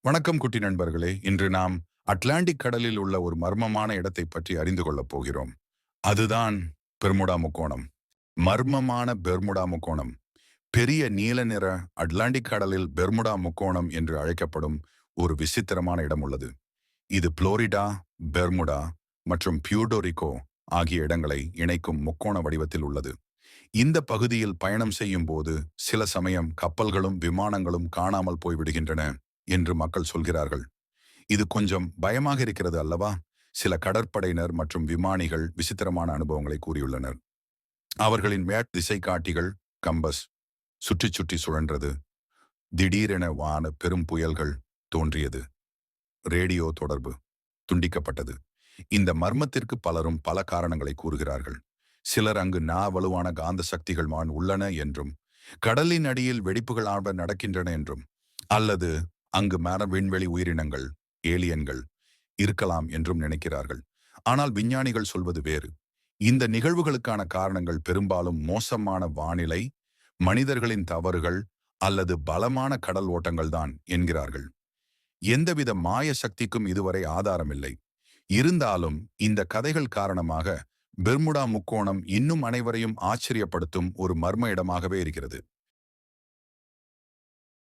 வணக்கம் குட்டி நண்பர்களே. இன்று நாம் அட்லாண்டிக் கடலில் உள்ள ஒரு மர்மமான இடத்தை பற்றி அறிந்து கொள்ளப் போகிறோம். அதுதான் பெர்முடா முக்கோணம். மர்மமான பெர்முடா முக்கோணம். பெரிய நீல நிற அட்லாண்டிக் கடலில் பெர்முடா முக்கோணம் என்று அழைக்கப்படும் ஒரு விசித்திரமான இடம் உள்ளது. இது புளோரிடா, பெர்முடா மற்றும் பியூட்டோரிகோ ஆகிய இடங்களை இணைக்கும் முக்கோண வடிவத்தில் உள்ளது. இந்த பகுதியில் பயணம் செய்யும் போது சில சமயம் கப்பல்களும் விமானங்களும் காணாமல் போய்விடுகின்றன என்று மக்கள் சொல்கிறார்கள். இது கொஞ்சம் பயமாக இருக்கிறது அல்லவா? சில கடற்படையினர் மற்றும் விமானிகள் விசித்திரமான அனுபவங்களை கூறியுள்ளனர். அவர்களின் திசை காட்டிகள் கம்பஸ் சுற்றி சுற்றி சுழன்றது. திடீரென வான பெரும் புயல்கள் தோன்றியது. ரேடியோ தொடர்பு துண்டிக்கப்பட்டது. இந்த மர்மத்திற்கு பலரும் பல காரணங்களை கூறுகிறார்கள். சிலர் அங்கு வலுவான காந்த சக்திகள் உள்ளன என்றும், கடலின் அடியில் வெடிப்புகள் நடக்கின்றன என்றும், அல்லது அங்கு விண்வெளி உயிரினங்கள், ஏலியன்கள் இருக்கலாம் என்றும் நினைக்கிறார்கள். ஆனால் விஞ்ஞானிகள் சொல்வது வேறு. இந்த நிகழ்வுகளுக்கான காரணங்கள் பெரும்பாலும் மோசமான வானிலை, மனிதர்களின் தவறுகள் அல்லது பலமான கடல் ஓட்டங்கள் தான் என்கிறார்கள். எந்தவித மாய சக்திக்கும் இதுவரை ஆதாரமில்லை. இருந்தாலும் இந்த கதைகள் காரணமாக பெர்முடா முக்கோணம் இன்னும் அனைவரையும் ஆச்சரியப்படுத்தும் ஒரு மர்ம இடமாகவே இருக்கிறது.